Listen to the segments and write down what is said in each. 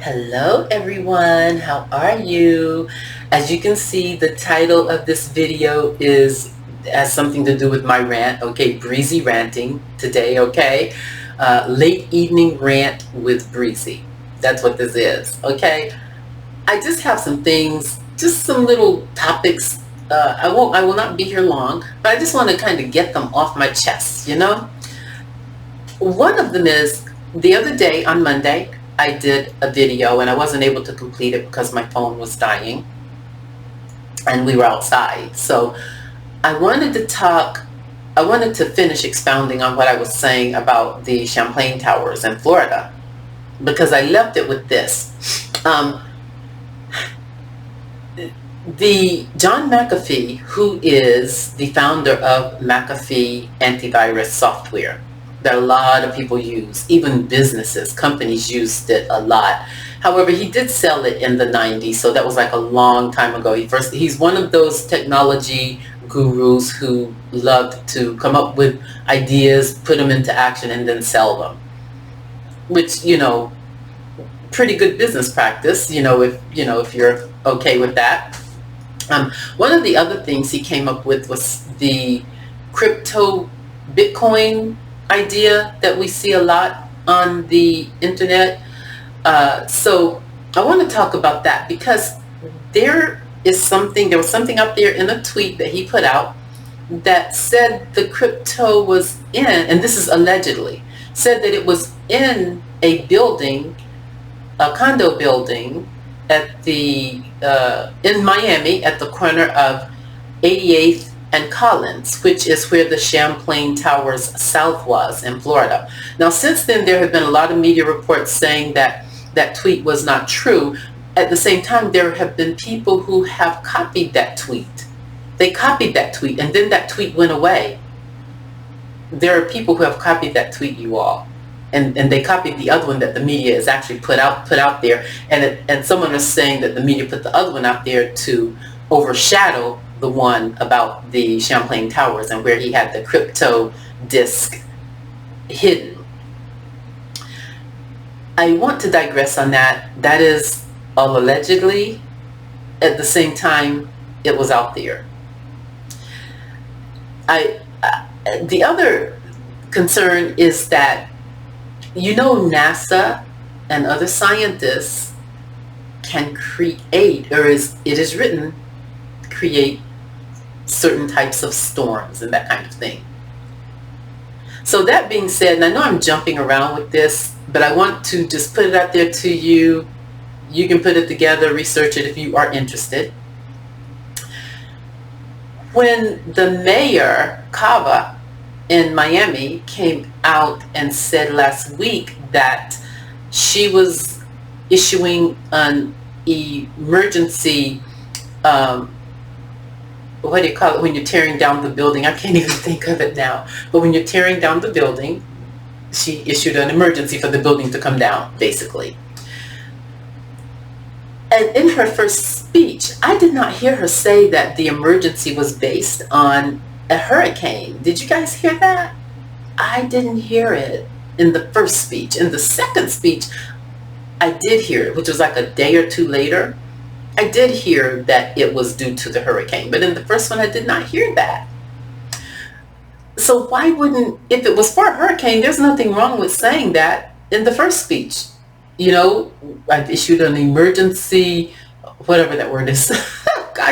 Hello everyone, how are you? As you can see, the title of this video has something to do with my rant, okay? Breezy ranting today, okay? Late evening rant with Breezy. That's what this is, okay? I just have some things, just some little topics. I will not be here long, but I just want to kind of get them off my chest, you know? One of them is, the other day on Monday, I did a video and I wasn't able to complete it because my phone was dying and we were outside. So I wanted to finish expounding on what I was saying about the Champlain Towers in Florida, because I left it with this. The John McAfee, who is the founder of McAfee antivirus software, that a lot of people use, even businesses, companies used it a lot. However, he did sell it in the 90s, so that was like a long time ago. He's one of those technology gurus who loved to come up with ideas, put them into action, and then sell them. Which, pretty good business practice, if you're okay with that. One of the other things he came up with was the crypto Bitcoin idea that we see a lot on the internet. So I want to talk about that because there was something out there in a tweet that he put out that said the crypto was in, and this is allegedly, said that it was in a building, a condo building in Miami at the corner of 88th and Collins, which is where the Champlain Towers South was in Florida. Now, since then, there have been a lot of media reports saying that that tweet was not true. At the same time, there have been people who have copied that tweet. They copied that tweet, and then that tweet went away. There are people who have copied that tweet, you all. And they copied the other one that the media has actually put out there. And someone is saying that the media put the other one out there to overshadow the one about the Champlain Towers and where he had the crypto disk hidden. I want to digress on that. That is all allegedly. At the same time, it was out there. The other concern is that, NASA and other scientists can create, or it is written, create certain types of storms and that kind of thing. So that being said, and I know I'm jumping around with this, but I want to just put it out there to you. You can put it together, research it if you are interested. When the mayor, Cava, in Miami came out and said last week that she was issuing an emergency, what do you call it when you're tearing down the building? I can't even think of it now. But when you're tearing down the building, she issued an emergency for the building to come down, basically. And in her first speech, I did not hear her say that the emergency was based on a hurricane. Did you guys hear that? I didn't hear it in the first speech. In the second speech, I did hear it, which was like a day or two later. I did hear that it was due to the hurricane, but in the first one, I did not hear that. So why wouldn't, if it was for a hurricane, there's nothing wrong with saying that in the first speech. I've issued an emergency, whatever that word is.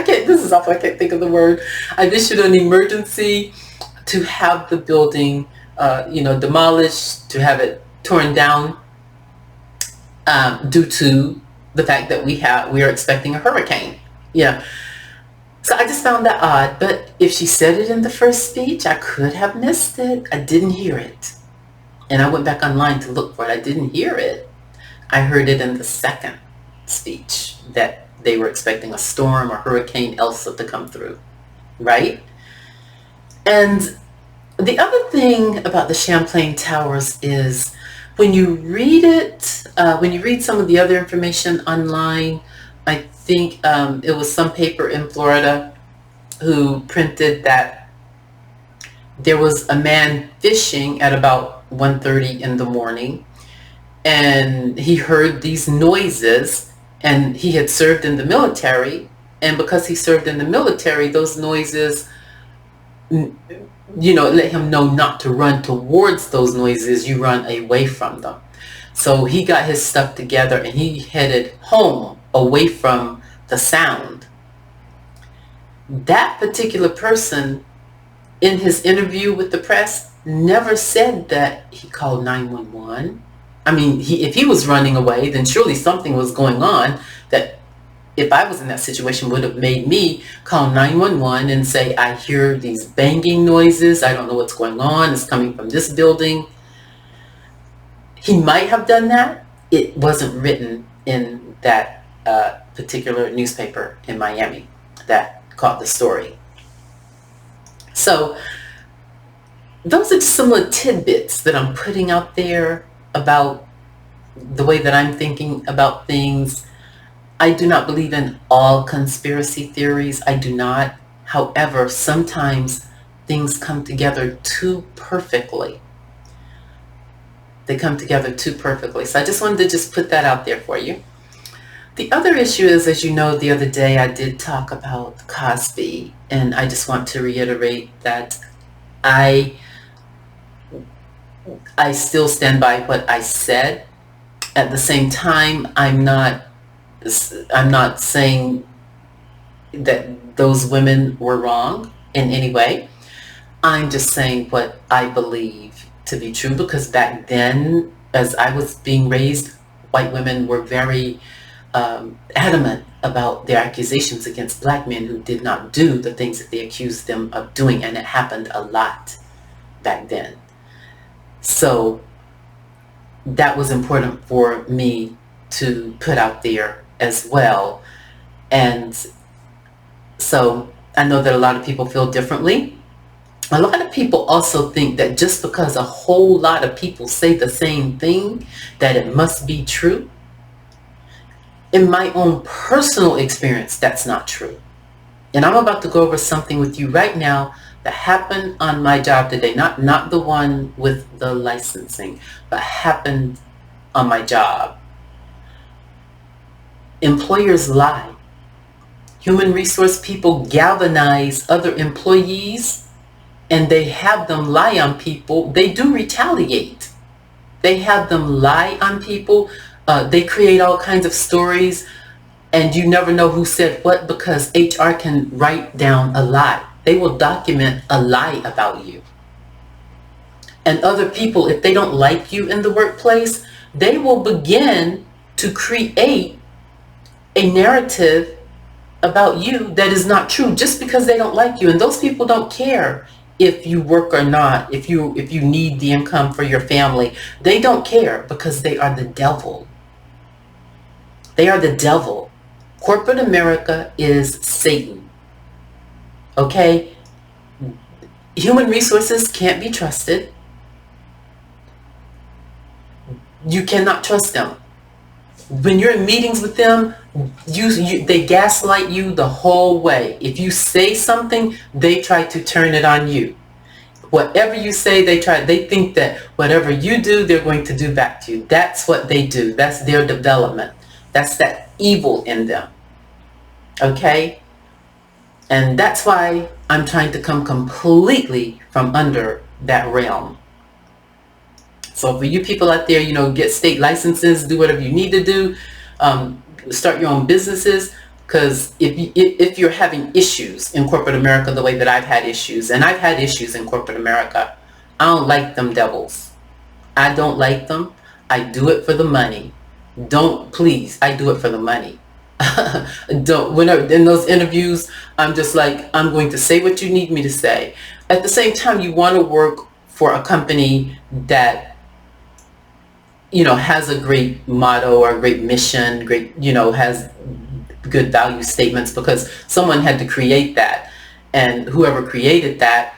This is awful, I can't think of the word. I've issued an emergency to have the building, demolished, to have it torn down due to the fact that we are expecting a hurricane. Yeah. So I just found that odd. But if she said it in the first speech, I could have missed it. I didn't hear it. And I went back online to look for it. I didn't hear it. I heard it in the second speech that they were expecting a storm or hurricane Elsa to come through, right? And the other thing about the Champlain Towers is when you read it, when you read some of the other information online, I think it was some paper in Florida who printed that there was a man fishing at about 1:30 in the morning, and he heard these noises, and he had served in the military, and because he served in the military, those noises, let him know not to run towards those noises. You run away from them. So he got his stuff together and he headed home away from the sound. That particular person, in his interview with the press, never said that he called 911. I mean, if he was running away, then surely something was going on that, if I was in that situation, would have made me call 911 and say, I hear these banging noises. I don't know what's going on. It's coming from this building. He might have done that. It wasn't written in that particular newspaper in Miami that caught the story. So those are just some little tidbits that I'm putting out there about the way that I'm thinking about things. I do not believe in all conspiracy theories. I do not. However, sometimes things come together too perfectly. They come together too perfectly. So I just wanted to just put that out there for you. The other issue is, as you know, the other day I did talk about Cosby, and I just want to reiterate that I still stand by what I said. At the same time, I'm not saying that those women were wrong in any way. I'm just saying what I believe to be true, because back then, as I was being raised, white women were very adamant about their accusations against black men who did not do the things that they accused them of doing, and it happened a lot back then. So that was important for me to put out there as well. And so I know that a lot of people feel differently. A lot of people also think that just because a whole lot of people say the same thing, that it must be true. In my own personal experience, that's not true. And I'm about to go over something with you right now that happened on my job today. Not the one with the licensing, but happened on my job. Employers lie. Human resource people galvanize other employees, and they have them lie on people. They do retaliate. They have them lie on people. They create all kinds of stories, and you never know who said what, because HR can write down a lie. They will document a lie about you. And other people, if they don't like you in the workplace, they will begin to create a narrative about you that is not true, just because they don't like you. And those people don't care if you work or not, if you need the income for your family. They don't care, because they are the devil. They are the devil. Corporate America is Satan. Okay? Human resources can't be trusted. You cannot trust them. When you're in meetings with them, they gaslight you the whole way. If you say something, they try to turn it on you. Whatever you say, they think that whatever you do, they're going to do back to you. That's what they do. That's their development. That's that evil in them. Okay? And that's why I'm trying to come completely from under that realm. So for you people out there, get state licenses, do whatever you need to do, start your own businesses, because if you're having issues in corporate America the way that I've had issues, and I've had issues in corporate America, I don't like them devils. I don't like them. I do it for the money. Please, I do it for the money. Whenever in those interviews, I'm just like, I'm going to say what you need me to say. At the same time, you want to work for a company that has a great motto or a great mission, has good value statements, because someone had to create that. And whoever created that,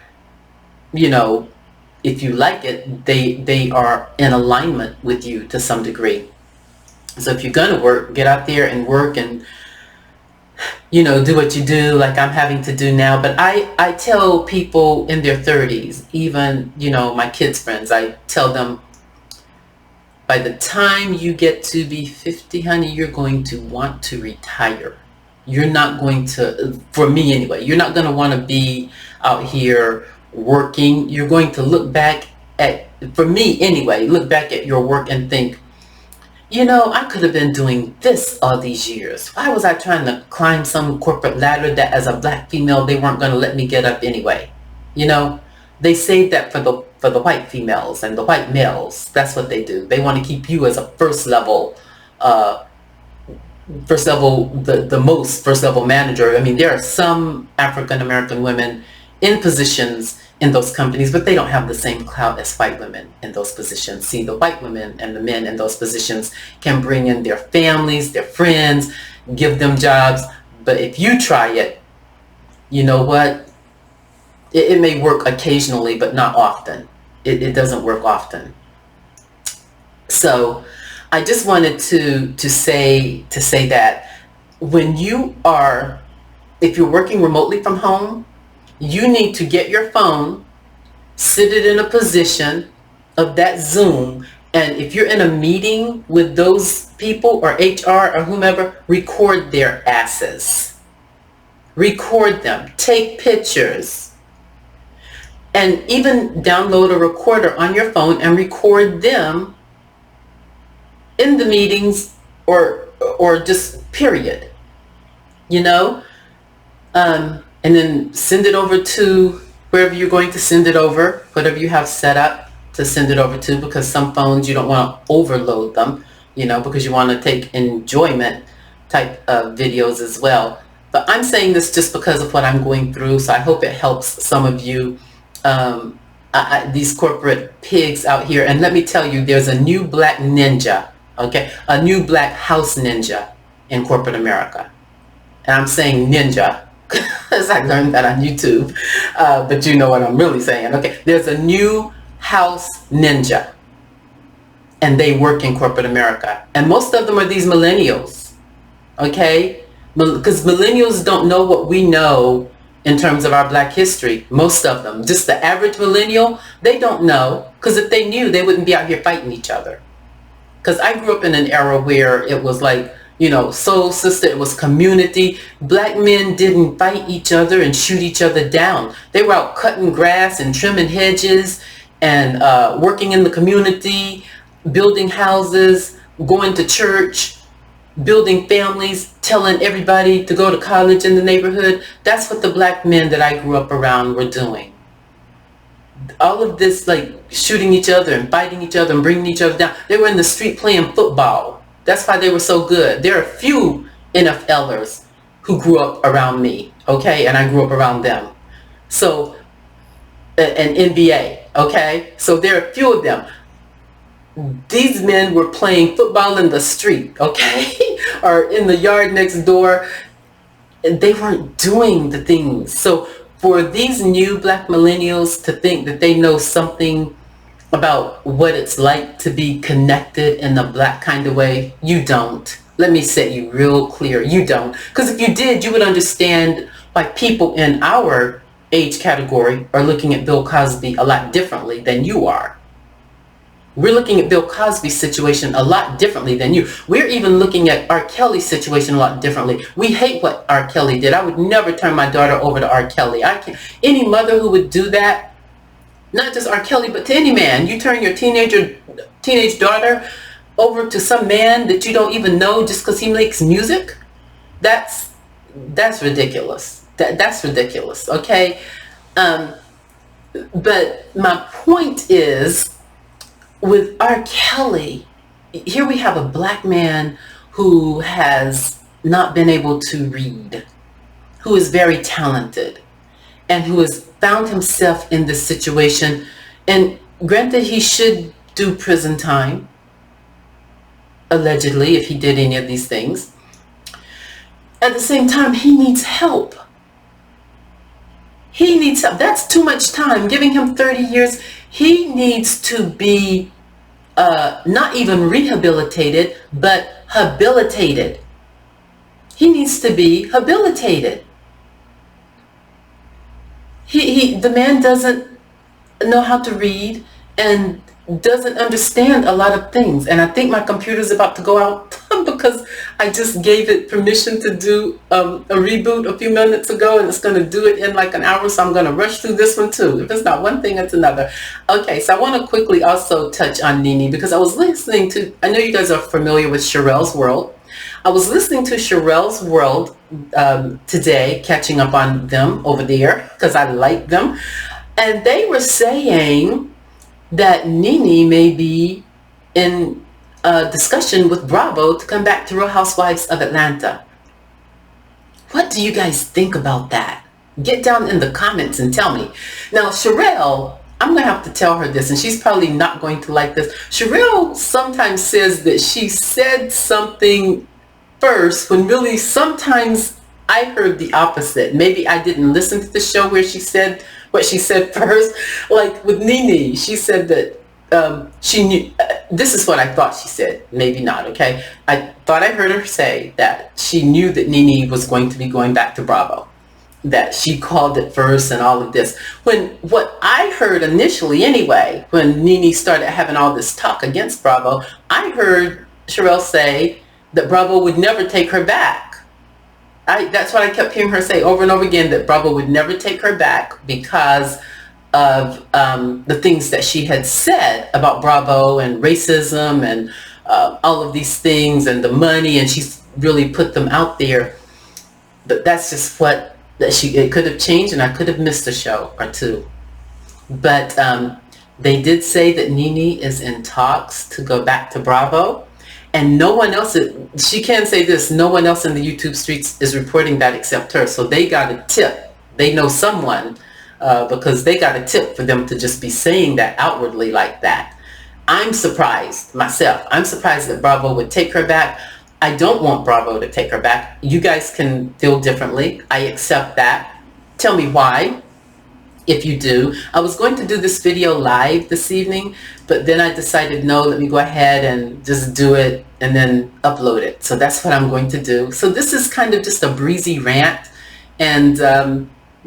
if you like it, they are in alignment with you to some degree. So if you're going to work, get out there and work and, do what you do, like I'm having to do now. But I tell people in their 30s, even, my kids' friends, I tell them, By the time you get to be 50, honey, you're going to want to retire. You're not going to, for me anyway, you're not going to want to be out here working. You're going to look back at, for me anyway, look back at your work and think, you know, I could have been doing this all these years. Why was I trying to climb some corporate ladder that as a black female, they weren't going to let me get up anyway? You know, they saved that for the white females and the white males. That's what they do. They want to keep you as a first level, the most first level manager. I mean, there are some African American women in positions in those companies, but they don't have the same clout as white women in those positions. See, the white women and the men in those positions can bring in their families, their friends, give them jobs. But if you try it, you know what? It may work occasionally, but not often. It doesn't work often. So I just wanted to say that when you are, if you're working remotely from home, you need to get your phone, sit it in a position of that Zoom, and if you're in a meeting with those people or HR or whomever, record their asses. Record them. Take pictures. And even download a recorder on your phone and record them in the meetings or just period. You know? And then send it over to wherever you're going to send it over, whatever you have set up to send it over to, because some phones you don't want to overload them, you know, because you want to take enjoyment type of videos as well. But I'm saying this just because of what I'm going through, so I hope it helps some of you, these corporate pigs out here. And let me tell you, there's a new black ninja, okay, a new black house ninja in corporate America. And I'm saying ninja because I learned that on YouTube, but you know what I'm really saying. Okay, there's a new house ninja, and they work in corporate America, and most of them are these millennials. Okay, because millennials don't know what we know in terms of our black history. Most of them, just the average millennial, they don't know, because if they knew, they wouldn't be out here fighting each other. Because I grew up in an era where it was like, you know, soul sister, it was community. Black men didn't fight each other and shoot each other down. They were out cutting grass and trimming hedges and working in the community, building houses, going to church, building families, telling everybody to go to college in the neighborhood. That's what the black men that I grew up around were doing. All of this, like shooting each other and fighting each other and bringing each other down. They were in the street playing football. That's why they were so good. There are a few NFLers who grew up around me, okay? And I grew up around them. So, an NBA, okay? So there are a few of them. These men were playing football in the street, okay? Or in the yard next door. And they weren't doing the things. So for these new black millennials to think that they know something about what it's like to be connected in a black kind of way, you don't. Let me set you real clear, you don't. Because if you did, you would understand why people in our age category are looking at Bill Cosby a lot differently than you are. We're looking at Bill Cosby's situation a lot differently than you. We're even looking at R. Kelly's situation a lot differently. We hate what R. Kelly did. I would never turn my daughter over to R. Kelly. I can't. Any mother who would do that, not just R. Kelly, but to any man. You turn your teenage daughter over to some man that you don't even know just because he makes music? That's ridiculous. That's ridiculous, okay? But my point is, with R. Kelly, here we have a black man who has not been able to read, who is very talented, and who has found himself in this situation. And granted, he should do prison time, allegedly, if he did any of these things. At the same time, he needs help. He needs help. That's too much time. Giving him 30 years, he needs to be not even rehabilitated, but habilitated. He needs to be habilitated. The man doesn't know how to read, and doesn't understand a lot of things. And I think my computer's about to go out because I just gave it permission to do a reboot a few minutes ago, and it's going to do it in like an hour. So I'm going to rush through this one too. If it's not one thing, it's another. Okay, so I want to quickly also touch on Nene, because I was listening to, I know you guys are familiar with Sherelle's World. I was listening to Sherelle's World today, catching up on them over there because I like them. And they were saying that Nene may be in a discussion with Bravo to come back to Real Housewives of Atlanta. What do you guys think about that? Get down in the comments and tell me. Now, Sherelle, I'm going to have to tell her this, and she's probably not going to like this. Sherelle sometimes says that she said something first when really sometimes I heard the opposite. Maybe I didn't listen to the show where she said what she said first. Like with Nene, she said that she knew, this is what I thought she said, maybe not, okay? I thought I heard her say that she knew that Nene was going to be going back to Bravo, that she called it first and all of this. When what I heard initially anyway, when Nene started having all this talk against Bravo, I heard Sherelle say that Bravo would never take her back. That's what I kept hearing her say over and over again, that Bravo would never take her back because of the things that she had said about Bravo and racism and all of these things and the money, and she's really put them out there. But that's just what it could have changed, and I could have missed a show or two. But they did say that Nene is in talks to go back to Bravo. And no one else, she can say this, no one else in the YouTube streets is reporting that except her. So they got a tip. They know someone because they got a tip for them to just be saying that outwardly like that. I'm surprised myself. I'm surprised that Bravo would take her back. I don't want Bravo to take her back. You guys can feel differently. I accept that. Tell me why. If you do. I was going to do this video live this evening, but then I decided, no, let me go ahead and just do it and then upload it. So that's what I'm going to do. So this is kind of just a breezy rant, and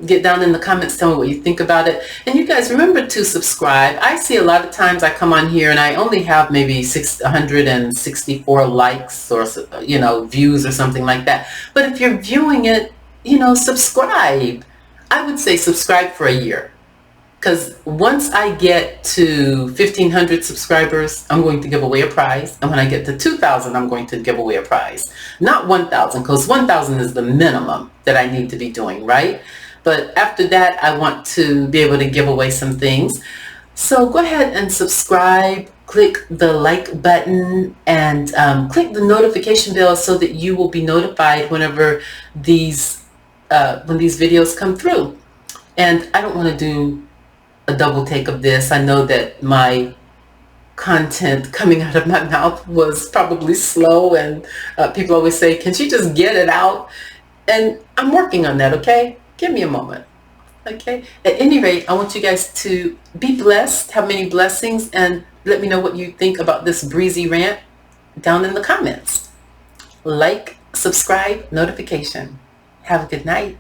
get down in the comments, tell me what you think about it. And you guys remember to subscribe. I see a lot of times I come on here and I only have maybe 664 likes or, you know, views or something like that. But if you're viewing it, you know, subscribe. I would say subscribe for a year, because once I get to 1,500 subscribers, I'm going to give away a prize. And when I get to 2,000, I'm going to give away a prize. Not 1,000, because 1,000 is the minimum that I need to be doing, right? But after that, I want to be able to give away some things. So go ahead and subscribe, click the like button, and click the notification bell so that you will be notified whenever when these videos come through. And I don't want to do a double take of this. I know that my content coming out of my mouth was probably slow, and people always say, can she just get it out? And I'm working on that, okay? Give me a moment, okay? At any rate, I want you guys to be blessed, have many blessings, and let me know what you think about this breezy rant down in the comments. Like, subscribe, notification. Have a good night.